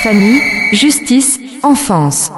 Famille, justice, enfance.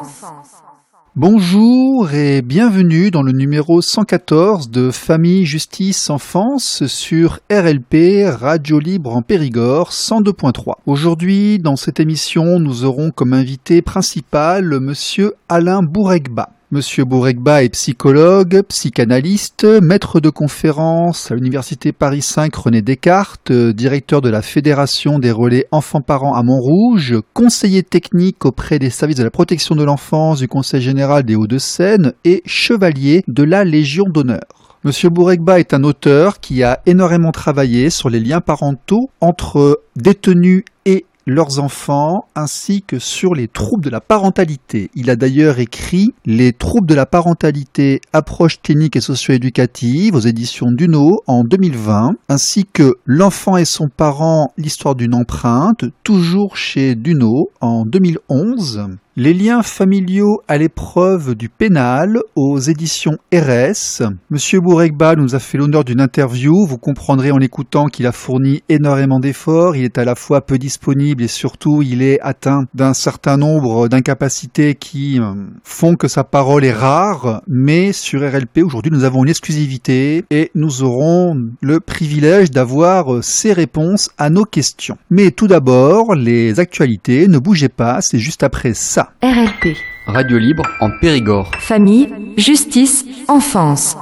Bonjour et bienvenue dans le numéro 114 de Famille, Justice, Enfance sur RLP, Radio Libre en Périgord 102.3. Aujourd'hui, dans cette émission, nous aurons comme invité principal Monsieur Alain Bouregba. Monsieur Bouregba est psychologue, psychanalyste, maître de conférences à l'Université Paris 5 René Descartes, directeur de la Fédération des relais enfants-parents à Montrouge, conseiller technique auprès des services de la protection de l'enfance du Conseil général des Hauts-de-Seine et chevalier de la Légion d'honneur. Monsieur Bouregba est un auteur qui a énormément travaillé sur les liens parentaux entre détenus et leurs enfants, ainsi que sur les troubles de la parentalité. Il a d'ailleurs écrit Les troubles de la parentalité, approche clinique et socio-éducative aux éditions Duno en 2020, ainsi que L'enfant et son parent, l'histoire d'une empreinte, toujours chez Duno en 2011. Les liens familiaux à l'épreuve du pénal aux éditions RS. Monsieur Bouregba nous a fait l'honneur d'une interview. Vous comprendrez en l'écoutant qu'il a fourni énormément d'efforts. Il est à la fois peu disponible et surtout il est atteint d'un certain nombre d'incapacités qui font que sa parole est rare. Mais sur RLP, aujourd'hui, nous avons une exclusivité et nous aurons le privilège d'avoir ses réponses à nos questions. Mais tout d'abord, les actualités. Ne bougez pas, c'est juste après ça. RLP. Radio Libre en Périgord. Famille, justice, enfance.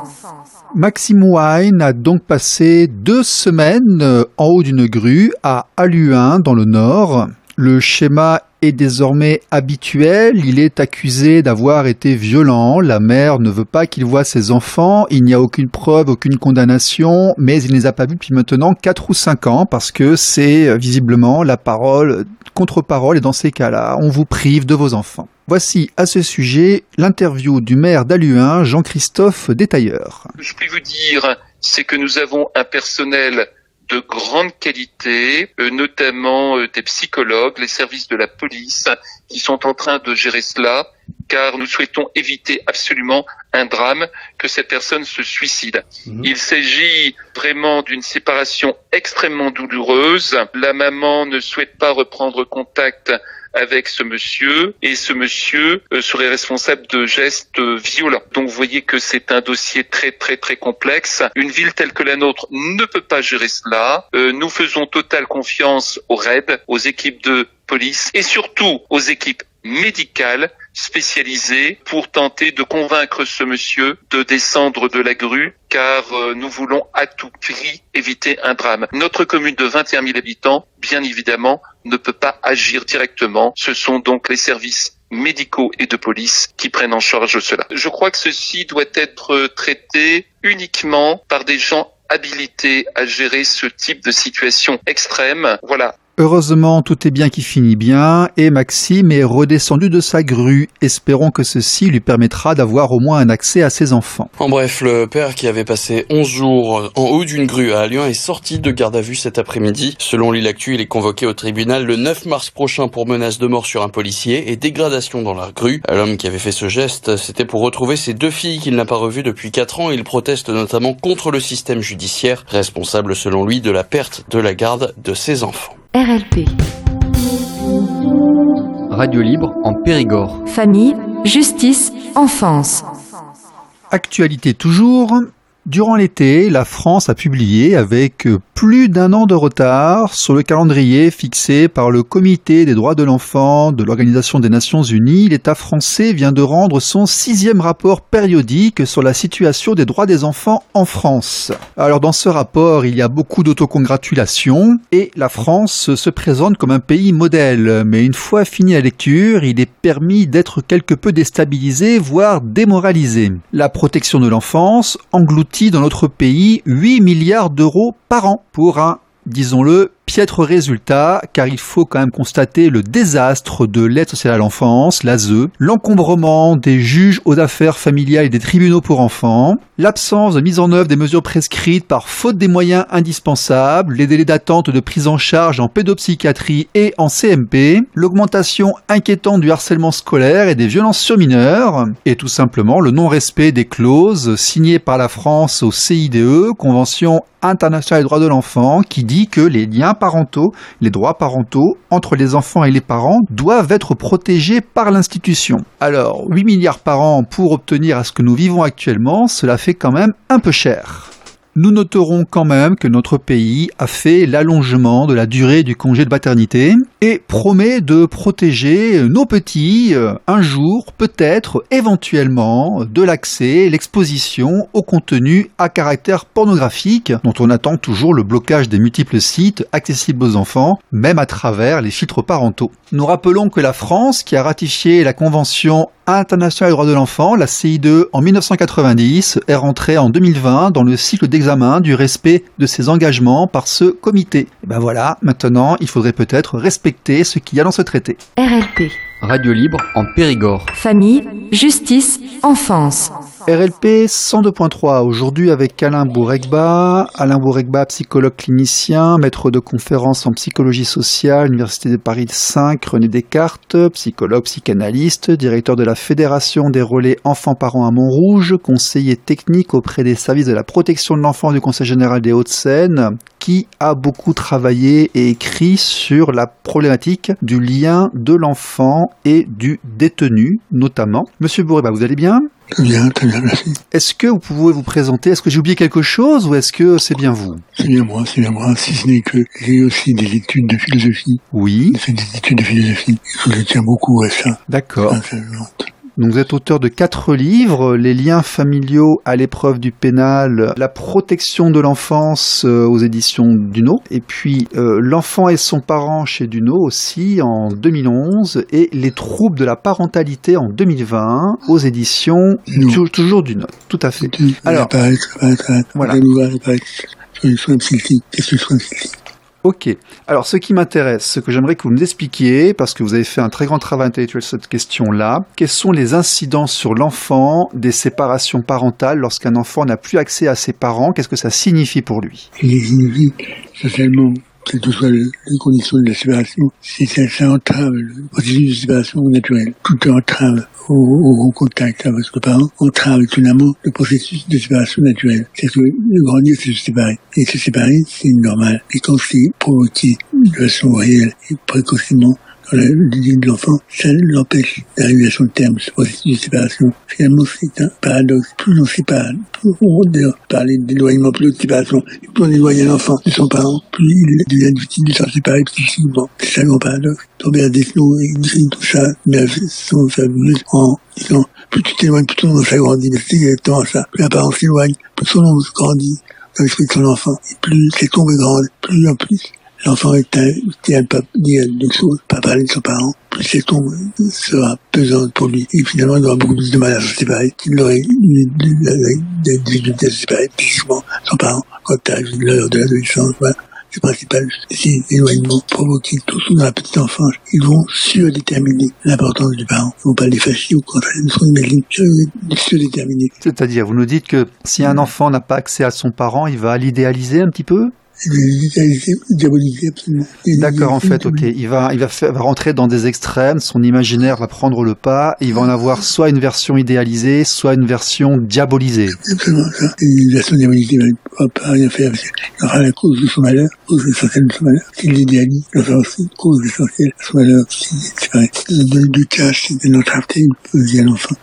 Maxime Wine a donc passé 2 semaines en haut d'une grue à Halluin dans le Nord. Le schéma est désormais habituel, il est accusé d'avoir été violent, la mère ne veut pas qu'il voie ses enfants, il n'y a aucune preuve, aucune condamnation, mais il ne les a pas vus depuis maintenant 4 ou 5 ans parce que c'est visiblement la parole contre parole et dans ces cas-là, on vous prive de vos enfants. Voici à ce sujet l'interview du maire d'Halluin, Jean-Christophe Détailleur. Ce que je puis vous dire, c'est que nous avons un personnel de grande qualité, notamment des psychologues, les services de la police qui sont en train de gérer cela, car nous souhaitons éviter absolument un drame, que cette personne se suicide. Il s'agit vraiment d'une séparation extrêmement douloureuse. La maman ne souhaite pas reprendre contact avec ce monsieur, et ce monsieur serait responsable de gestes violents. Donc vous voyez que c'est un dossier très très très complexe. Une ville telle que la nôtre ne peut pas gérer cela. Nous faisons totale confiance aux RAID, aux équipes de police et surtout aux équipes médicales spécialisées pour tenter de convaincre ce monsieur de descendre de la grue, car nous voulons à tout prix éviter un drame. Notre commune de 21 000 habitants, bien évidemment, ne peut pas agir directement. Ce sont donc les services médicaux et de police qui prennent en charge cela. Je crois que ceci doit être traité uniquement par des gens habilités à gérer ce type de situation extrême. Voilà. Heureusement, tout est bien qui finit bien et Maxime est redescendu de sa grue. Espérons que ceci lui permettra d'avoir au moins un accès à ses enfants. En bref, le père qui avait passé 11 jours en haut d'une grue à Halluin est sorti de garde à vue cet après-midi. Selon l'Actu, il est convoqué au tribunal le 9 mars prochain pour menace de mort sur un policier et dégradation dans la grue. L'homme qui avait fait ce geste, c'était pour retrouver ses 2 filles qu'il n'a pas revues depuis 4 ans. Il proteste notamment contre le système judiciaire, responsable selon lui de la perte de la garde de ses enfants. RLP. Radio Libre en Périgord. Famille, justice, enfance. Actualité toujours. Durant l'été, la France a publié avec plus d'1 an de retard sur le calendrier fixé par le Comité des droits de l'enfant de l'Organisation des Nations Unies. L'État français vient de rendre son 6e rapport périodique sur la situation des droits des enfants en France. Alors dans ce rapport, il y a beaucoup d'autocongratulations et la France se présente comme un pays modèle. Mais une fois finie la lecture, il est permis d'être quelque peu déstabilisé, voire démoralisé. La protection de l'enfance engloutit dans notre pays 8 milliards d'euros par an pour un, disons-le, Piètre résultat, car il faut quand même constater le désastre de l'aide sociale à l'enfance, l'ASE, l'encombrement des juges aux affaires familiales et des tribunaux pour enfants, l'absence de mise en œuvre des mesures prescrites par faute des moyens indispensables, les délais d'attente de prise en charge en pédopsychiatrie et en CMP, l'augmentation inquiétante du harcèlement scolaire et des violences sur mineurs, et tout simplement le non-respect des clauses signées par la France au CIDE, Convention internationale des droits de l'enfant, qui dit que les liens parentaux, les droits parentaux entre les enfants et les parents doivent être protégés par l'institution. Alors, 8 milliards par an pour obtenir à ce que nous vivons actuellement, cela fait quand même un peu cher. Nous noterons quand même que notre pays a fait l'allongement de la durée du congé de paternité et promet de protéger nos petits un jour, peut-être, éventuellement, de l'accès, l'exposition au contenu à caractère pornographique dont on attend toujours le blocage des multiples sites accessibles aux enfants, même à travers les filtres parentaux. Nous rappelons que la France, qui a ratifié la Convention internationale des droits de l'enfant, la CIDE, en 1990, est rentrée en 2020 dans le cycle d'examen du respect de ses engagements par ce comité. Et ben voilà, maintenant, il faudrait peut-être respecter ce qu'il y a dans ce traité. RLP. Radio libre en Périgord. Famille, justice, enfance. RLP 102.3, aujourd'hui avec Alain Bouregba, psychologue clinicien, maître de conférences en psychologie sociale, Université de Paris 5, René Descartes, psychologue, psychanalyste, directeur de la Fédération des relais enfants-parents à Montrouge, conseiller technique auprès des services de la protection de l'enfant du Conseil général des Hauts-de-Seine, qui a beaucoup travaillé et écrit sur la problématique du lien de l'enfant et du détenu, notamment. Monsieur Bouregba, vous allez bien ? Très bien, merci. Est-ce que vous pouvez vous présenter? Est-ce que j'ai oublié quelque chose ou est-ce que c'est bien vous? C'est bien moi, si ce n'est que j'ai aussi des études de philosophie. Oui. J'ai fait des études de philosophie, et que je tiens beaucoup à ça. D'accord. Donc vous êtes auteur de 4 livres, Les liens familiaux à l'épreuve du pénal, La protection de l'enfance aux éditions Duno, et puis L'enfant et son parent chez Duno aussi en 2011, et Les troubles de la parentalité en 2020 aux éditions toujours Duno. Tout à fait. Alors, voilà. Ok. Alors, ce qui m'intéresse, ce que j'aimerais que vous nous expliquiez, parce que vous avez fait un très grand travail intellectuel sur cette question-là, quelles sont les incidences sur l'enfant des séparations parentales lorsqu'un enfant n'a plus accès à ses parents? Qu'est-ce que ça signifie pour lui? Ça signifie socialement, quelles que soient les conditions de la séparation, si ça entrave le processus de séparation naturel. Tout entrave au contact avec le parent, entrave étonnamment le processus de séparation naturelle. C'est que le grandir, c'est se séparer. Et se séparer, c'est normal. Et quand c'est provoqué de façon réelle et précocement dans le vie de l'enfant, ça l'empêche d'arriver à son terme, ce processus de séparation. Finalement, c'est un paradoxe. Plus on sépare, plus on d'ailleurs parler d'éloignement, plus de séparation, et plus on éloigne l'enfant de son parent, plus il devient difficile de s'en séparer psychiquement. C'est ça le grand paradoxe. Robert Desnos écrit tout ça, mais sont fabuleux en disant, plus tu t'éloignes, plus ton enfant s'agrandit. Mais c'est exactement ça. Plus la parent s'éloigne, plus son enfant grandit dans l'esprit de son enfant. Et plus cette ombre est grande, plus en plus l'enfant est un pas dire de choses, pas parler de son parent, plus cette ombre sera pesante pour lui. Et finalement, il aura beaucoup plus de mal à se séparer qu'il n'aurait des difficultés à se séparer physiquement son parent quand il arrive l'heure de l'adolescence. Voilà. C'est principal. Ces éloignements provoqués tous dans la petite enfance, ils vont surdéterminer l'importance du parent. Ils vont pas les fâcher ou quoi, ils seront surdéterminés. C'est-à-dire, vous nous dites que si un enfant n'a pas accès à son parent, il va l'idéaliser un petit peu? Diaboliser absolument. D'accord, en fait, ok. Il va rentrer dans des extrêmes, son imaginaire va prendre le pas, et il va en avoir soit une version idéalisée, soit une version diabolisée. Absolument, ça. Une version diabolisée, il ne va pas rien faire. Il aura la cause de son malheur, cause essentielle de son malheur. S'il l'idéalise, il aura aussi cause essentielle de son malheur. Le deux cas, c'est notre terrible à l'enfant.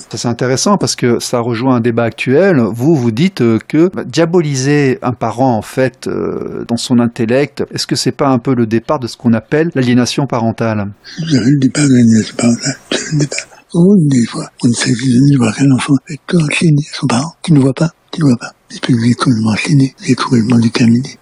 Ça, c'est intéressant parce que ça rejoint un débat actuel. Vous dites que diaboliser un parent, en fait, dans son intellect, est-ce que c'est pas un peu le départ de ce qu'on appelle l'aliénation parentale? Vous avez le départ de l'aliénation parentale. C'est le départ. Des fois, on ne sait de voir qu'un enfant est enchaîné à son parent. Tu ne vois pas. Et puis, il est complètement enchaîné, il est complètement déterminé.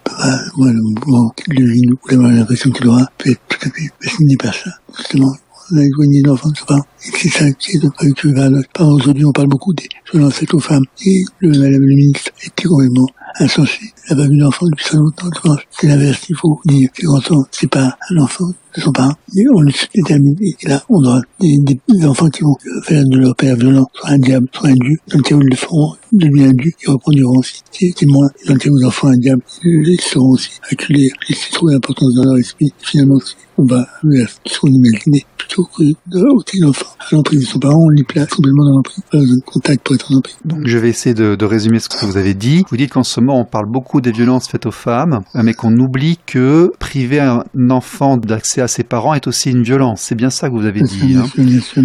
Moi, le mouvement de vie, ou l'impression qu'il aura, peut être tout à fait. Mais ce n'est pas ça. Justement, on a éloigné l'enfant de son parent. Et c'est ça qui est le préoccupant paradoxe. Aujourd'hui, on parle beaucoup des violences faites aux femmes. Et Madame le ministre était complètement insensé n'a pas vu d'enfant depuis très longtemps. C'est l'inverse qu'il faut dire. C'est quand on sépare un enfant de son parent, et on le détermine. Et là, on aura des enfants qui vont faire de leur père violent, soit un diable, soit un dieu. Dans le cas où ils le feront devenir un dieu, ils reproduiront aussi. C'est moins. Dans le cas où ils en font un diable, ils seront aussi acculés. Et c'est trop d'importance dans leur esprit. Et finalement, on va vers ce qu'on imagine. Plutôt que d'ôter l'enfant à l'emprise de son parent, on les place complètement dans l'emprise. Pas besoin de contact pour être en emprise. Donc je vais essayer de résumer ce que vous avez dit. Vous dites qu'en ce moment on parle beaucoup des violences faites aux femmes, mais qu'on oublie que priver un enfant d'accès à ses parents est aussi une violence. C'est bien ça que vous avez dit. Bien sûr.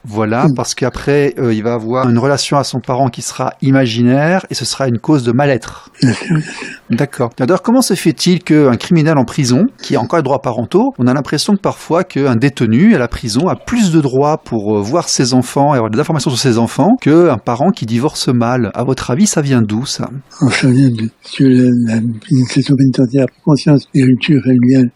Voilà, parce qu'après il va avoir une relation à son parent qui sera imaginaire et ce sera une cause de mal-être. Bien sûr. D'accord. D'ailleurs, comment se fait-il qu'un criminel en prison, qui a encore les droits parentaux, on a l'impression que parfois qu'un détenu à la prison a plus de droits pour voir ses enfants et avoir des informations sur ses enfants qu'un parent qui divorce mal. À votre avis, ça vient d'où, ça ? Ça vient de l'administration pénitentiaire, conscience des ruptures familiales.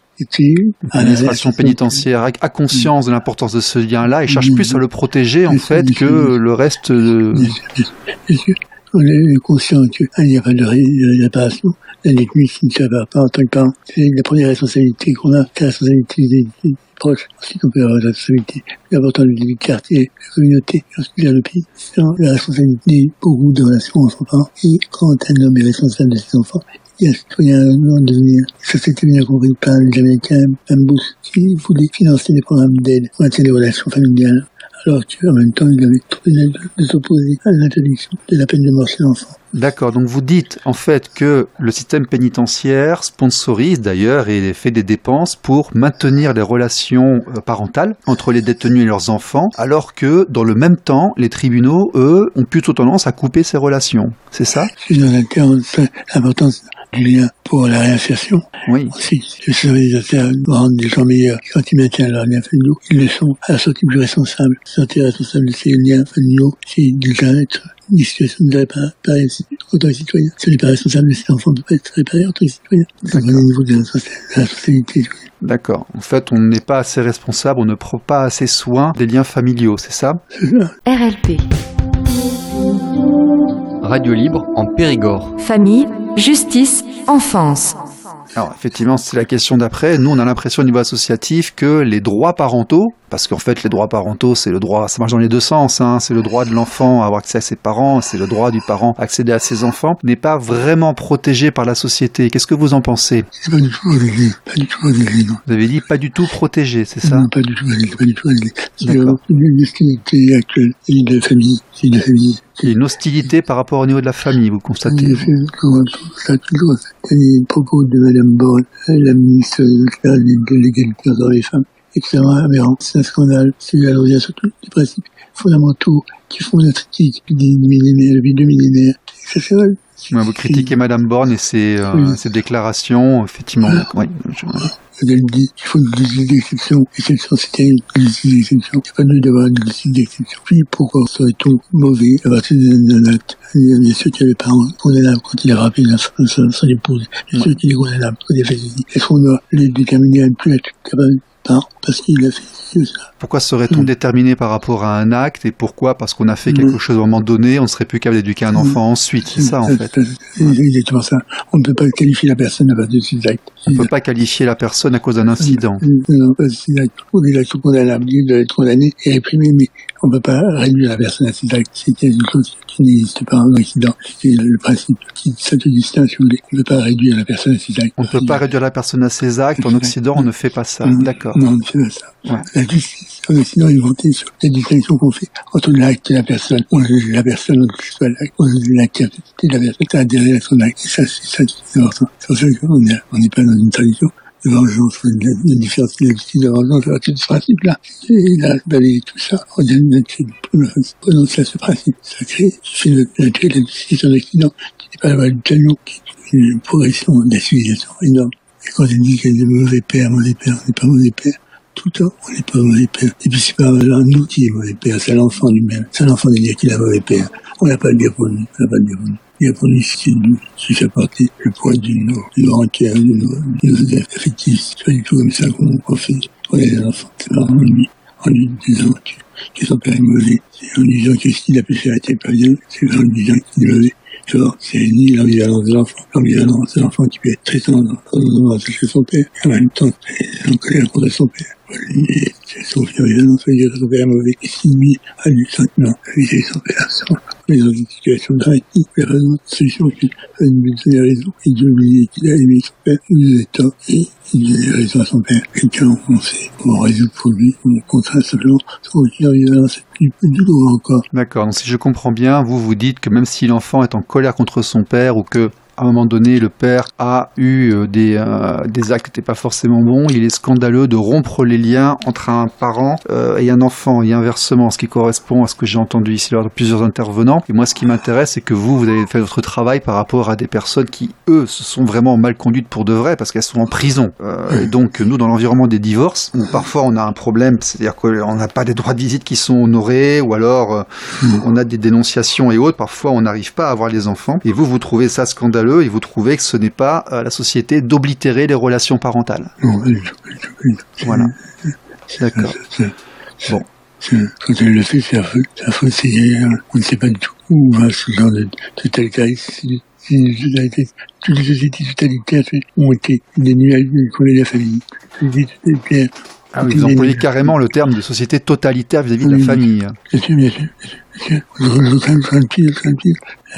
L'administration pénitentiaire a conscience de l'importance de ce lien-là et cherche plus à le protéger, en fait, que le reste de... Bien sûr. On est conscient qu'il n'y a pas de réparation. La détenue qui ne sépare pas en tant que parent, c'est la première responsabilité qu'on a, c'est la responsabilité des proches. Ensuite, on peut avoir la responsabilité plus importante du quartier, de la communauté, ensuite le pays. C'est la responsabilité beaucoup de relations entre parents. Et quand un homme est responsable de ses enfants, il y a un citoyen en devenir. Ça s'était bien compris par les Américains, même Bush, qui voulait financer des programmes d'aide pour maintenir les relations familiales, alors qu'en même temps, il avait trouvé de s'opposer à l'interdiction de la peine de mort chez l'enfant. D'accord, donc vous dites en fait que le système pénitentiaire sponsorise d'ailleurs et fait des dépenses pour maintenir les relations parentales entre les détenus et leurs enfants, alors que dans le même temps, les tribunaux, eux, ont plutôt tendance à couper ces relations. C'est ça ? C'est dans l'importance du lien pour la réinsertion. Oui. Aussi, les services rendent des gens meilleurs. Quand ils maintiennent leurs liens familiaux, ils le sont à la sortie plus responsable. Sortir responsable de ces liens familiaux, c'est déjà être une situation de réparer autant les citoyens. Si on n'est pas responsable de ces enfants, on ne peut pas être réparé autant les citoyens. C'est au niveau de la responsabilité. D'accord. En fait, on n'est pas assez responsable, on ne prend pas assez soin des liens familiaux, c'est ça ? C'est ça. RLP. Radio libre en Périgord. Famille, justice, enfance. Alors, effectivement, c'est la question d'après. Nous, on a l'impression au niveau associatif que les droits parentaux, parce qu'en fait, les droits parentaux, c'est le droit, ça marche dans les deux sens, hein. C'est le droit de l'enfant à avoir accès à ses parents, c'est le droit du parent à accéder à ses enfants, n'est pas vraiment protégé par la société. Qu'est-ce que vous en pensez ? C'est pas du tout protégé, non. Vous avez dit pas du tout protégé, c'est ça ? Non, pas du tout protégé. C'est D'accord. une hostilité actuelle, c'est de la famille, Il y a une hostilité par rapport au niveau de la famille, vous constatez ? Les propos de Madame Borne, la ministre de l'égalité entre les femmes, extrêmement aberrant. C'est un scandale. C'est la revient sur tous les principes fondamentaux qui font notre éthique depuis deux millénaires. Ça, c'est vrai. Ouais, vous critiquez Madame Borne et ses déclarations, effectivement. Oui. Elle dit qu'il faut une liste d'exception. Exception, c'était une liste d'exception. Il n'y a pas de d'avoir une liste d'exception. Puis, pourquoi serait-on mauvais à partir d'un acte? Bien sûr qu'il y a des parents condamnables quand il a rappelé son épouse. Bien sûr qu'il est condamnable quand il a fait ceci. Est-ce qu'on doit les déterminer à ne plus être capable parce qu'il a fait ça. Pourquoi serait-on déterminé par rapport à un acte et pourquoi? Parce qu'on a fait quelque chose à un moment donné, on ne serait plus capable d'éduquer un enfant ensuite. C'est ça, en fait. C'est exactement ça. On ne peut pas qualifier la personne à partir de ces actes. On ne peut pas qualifier la personne à cause d'un incident. Non, pas de ces actes. On est l'acte condamnable, il doit être condamné et réprimé, mais on ne peut pas réduire la personne à ces actes. C'est une chose qui n'existe pas en Occident. C'est le principe qui s'autodistingue, si vous voulez. On ne peut pas réduire la personne à ces actes. On ne peut pas réduire la personne à ses actes. En Occident, on ne fait pas ça. D'accord. Non, on ne fait pas ça. Ouais. La justice, en Occident, est montée sur la distinction qu'on fait entre l'acte et la personne. On juge la personne, on juge pas l'acte. On juge l'acte, capacité de la personne à adhérer à son acte. Et ça, c'est important. C'est pour ça qu'on n'est pas dans une tradition de vengeance, de différence de la justice de vengeance à partir de ce principe-là. Et là, balayer tout ça, on prononce à ce principe sacré, qui fait la justice en Occident, qui n'est pas la loi du talion, qui est une progression de la civilisation énorme. Et quand on dit qu'il y a de mauvais pères, on n'est pas mauvais pères. Tout le temps, on n'est pas mauvais père. Et puis c'est pas nous qui est mauvais père, c'est l'enfant lui-même. C'est l'enfant de dire qu'il est mauvais père. On n'a pas à le dire pour lui. Il y a pour lui ce qui fait porter le poids de nos rancœurs, de nos affectifs. C'est pas du tout comme ça qu'on fait. On est des enfants. C'est pas en lui disant que son père est mauvais. C'est en lui disant que s'il a péché à la pas bien, c'est en lui disant qu'il est mauvais. Tu vois, c'est ni l'ambivalence de l'enfant. L'ambivalence de l'enfant qui peut être très tendre en attaché à son père, et en même temps, en colère contre son père. C'est son ambivalence, ça veut dire que son père est mauvais. Et si lui a du sentiment vis-à-vis de son père, on est dans une situation dramatique, il n'y a pas d'autre solution qu'il lui donner raison, et de lui qu'il a aimé son père, il lui est tort, et il donne raison à son père. Quelqu'un, on sait, on résout pour lui, on contraint simplement son ambivalence, il peut du lourd encore. D'accord, donc si je comprends bien, vous dites que même si l'enfant est en colère contre son père ou que à un moment donné, le père a eu des actes qui n'étaient pas forcément bons. Il est scandaleux de rompre les liens entre un parent et un enfant, et inversement, ce qui correspond à ce que j'ai entendu ici lors de plusieurs intervenants. Et moi, ce qui m'intéresse, c'est que vous avez fait votre travail par rapport à des personnes qui, eux, se sont vraiment mal conduites pour de vrai, parce qu'elles sont en prison. Et donc, nous, dans l'environnement des divorces, où parfois on a un problème, c'est-à-dire qu'on n'a pas des droits de visite qui sont honorés, ou alors on a des dénonciations et autres, parfois on n'arrive pas à avoir les enfants. Et vous trouvez ça scandaleux, et vous trouvez que ce n'est pas à la société d'oblitérer les relations parentales. Non, voilà. D'accord. Bon. Quand elle le fait, c'est affreux. C'est affreux, on ne sait pas du tout où va ce genre de totalitarisme. Toutes les sociétés totalitaires ont été des nuages contre la famille. Ah oui, vous employez carrément le terme de société totalitaire vis-à-vis de la famille. Bien sûr, bien sûr. Je crains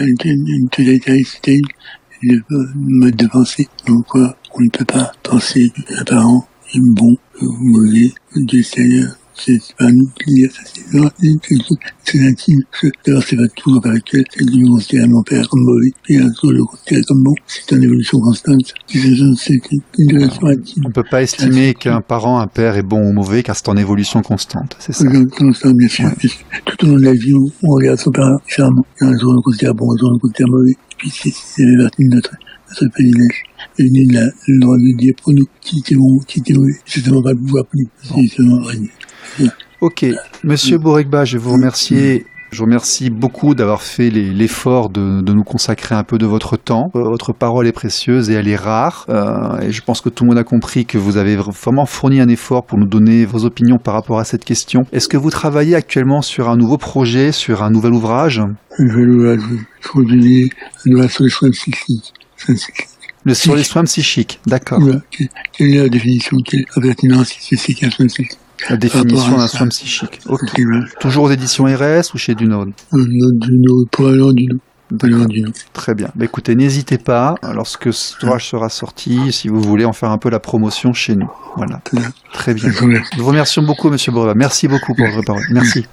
une totalitarisme, c'est le mode de pensée. Donc, on ne peut pas penser qu'un parent est bon ou mauvais de l'extérieur. C'est pas nous qui dire ça, c'est intime. D'abord, c'est pas toujours avec elle. C'est du considère mon père comme mauvais, et un jour le considère comme bon. C'est une évolution constante. C'est une relation intime. On peut pas estimer qu'un parent, un père est bon ou mauvais, car c'est en évolution constante. C'est ça. Constante, bien sûr. Ouais. Tout au long de la vie, on regarde son père différemment. Un jour, on le considère bon, un jour, on le considère mauvais. Puis, c'est partie de notre privilège. Et il a le droit de dire pour nous qui était bon, qui était mauvais. C'est seulement pas le pouvoir plus. C'est seulement régner. Ok, Monsieur Bourguiba, je vous remercie. Je vous remercie beaucoup d'avoir fait l'effort de nous consacrer un peu de votre temps. Votre parole est précieuse et elle est rare. Et je pense que tout le monde a compris que vous avez vraiment fourni un effort pour nous donner vos opinions par rapport à cette question. Est-ce que vous travaillez actuellement sur un nouveau projet, sur un nouvel ouvrage ? Un nouvel ouvrage, il faut donner un ouvrage sur les soins psychiques. Sur les soins psychiques, d'accord. Voilà. Quelle est la définition, quelle est la pertinence, c'est qu'un soin psychique. La définition d'un soin psychique. Ok. Toujours aux éditions RS ou chez Dunod ? Dunod, probablement Dunod. Très bien. Bah, écoutez, n'hésitez pas, lorsque cet ouvrage sera sorti, si vous voulez en faire un peu la promotion chez nous. Voilà. Très bien. Nous vous remercions beaucoup, Monsieur Bourguiba. Merci beaucoup pour votre parole. Merci.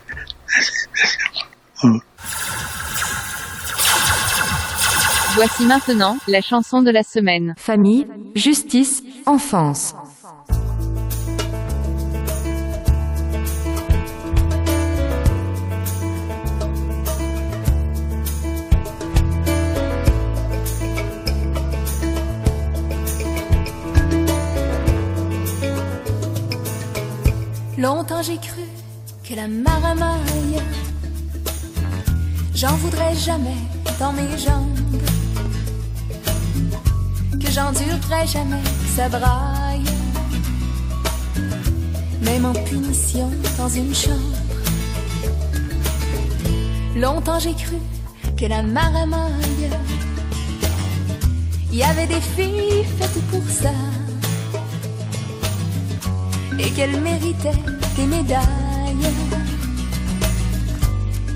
Voici maintenant la chanson de la semaine. Famille, justice, enfance. Longtemps j'ai cru que la maramaille, j'en voudrais jamais dans mes jambes, que j'endurerais jamais sa braille, même en punition dans une chambre. Longtemps j'ai cru que la maramaille, y avait des filles faites pour ça, et qu'elle méritait des médailles.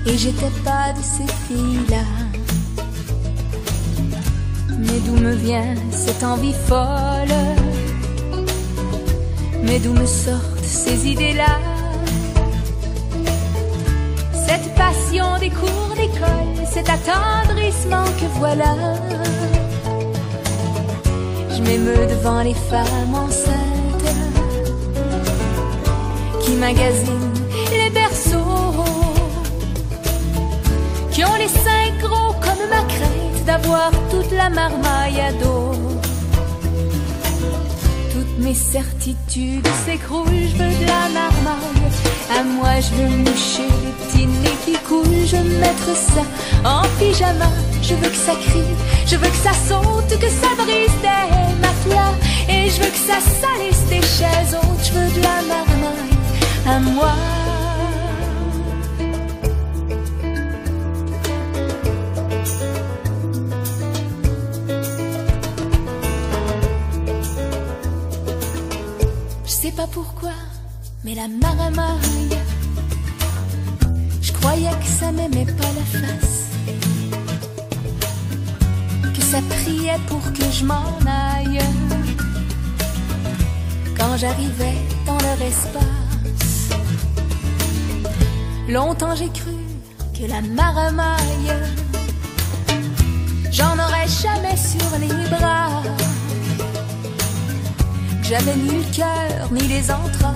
Et j'étais pas de ces filles-là. Mais d'où me vient cette envie folle? Mais d'où me sortent ces idées-là? Cette passion des cours d'école, cet attendrissement que voilà. Je m'émeus devant les femmes enceintes qui magasinent les berceaux, qui ont les seins gros comme ma crainte d'avoir toute la marmaille à dos. Toutes mes certitudes s'écroulent, je veux de la marmaille. À moi je veux moucher les petits nez qui coulent, je veux mettre ça en pyjama. Je veux que ça crie, je veux que ça saute, que ça brise des matelas. Et je veux que ça salisse des chaises hautes, je veux de la marmaille à moi. pourquoi, mais la maramaille, je croyais que ça m'aimait pas la face, que ça priait pour que je m'en aille. Quand j'arrivais dans leur espace, longtemps j'ai cru que la maramaille, j'en aurais jamais sur les bras, que j'avais ni le cœur ni les entrailles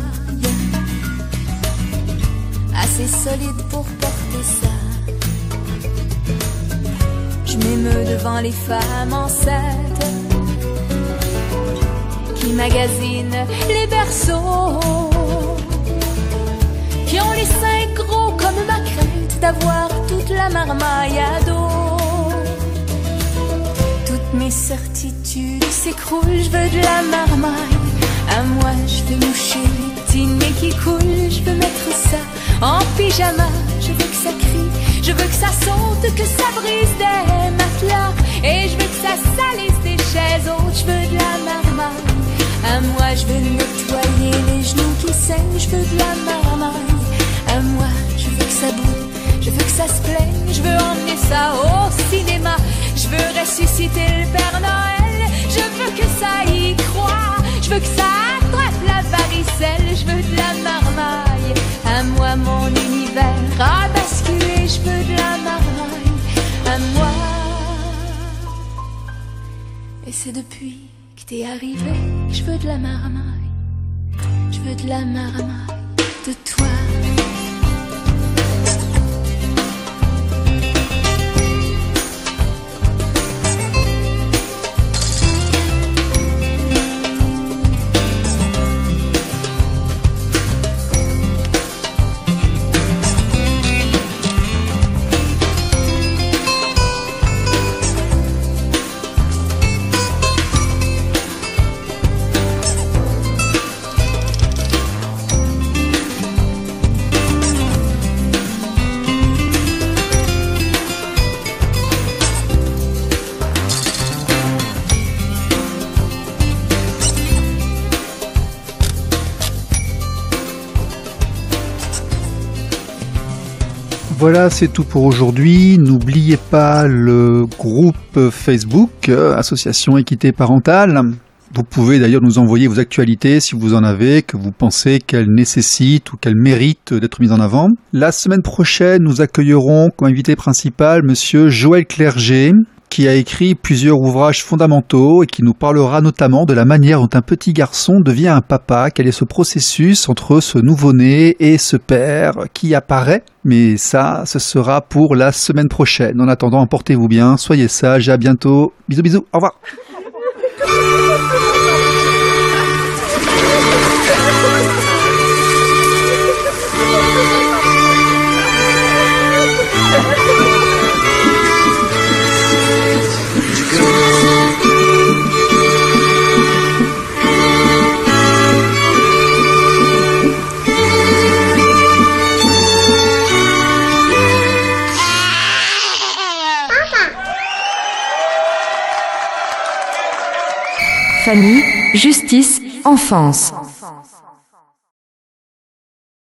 assez solides pour porter ça. Je m'émeus devant les femmes enceintes qui magasinent les berceaux, qui ont les seins gros comme ma crainte d'avoir toute la marmaille à dos. Toutes mes certitudes s'écroulent, je veux de la marmaille. À moi je veux moucher les petits nez qui coulent, je veux mettre ça en pyjama, je veux que ça crie, je veux que ça saute, que ça brise des matelas, et je veux que ça salisse des chaises hautes, je veux de la marmaille. À moi je veux nettoyer les genoux qui saignent, je veux de la marmaille. À moi je veux que ça bouge, je veux que ça se plaigne, je veux emmener ça au cinéma, je veux ressusciter le Père Noël, je veux que ça y croit, je veux que ça attrape la varicelle, je veux de la marmaille. À moi mon univers a basculé, je veux de la marmaille. À moi. Et c'est depuis que t'es arrivé, je veux de la marmaille, je veux de la marmaille de toi. Voilà, c'est tout pour aujourd'hui. N'oubliez pas le groupe Facebook, Association Équité Parentale. Vous pouvez d'ailleurs nous envoyer vos actualités si vous en avez, que vous pensez qu'elles nécessitent ou qu'elles méritent d'être mises en avant. La semaine prochaine, nous accueillerons comme invité principal Monsieur Joël Clerget, qui a écrit plusieurs ouvrages fondamentaux et qui nous parlera notamment de la manière dont un petit garçon devient un papa, quel est ce processus entre ce nouveau-né et ce père qui apparaît. Mais ça, ce sera pour la semaine prochaine. En attendant, portez-vous bien, soyez sages et à bientôt. Bisous, bisous, au revoir. Famille, justice, enfance.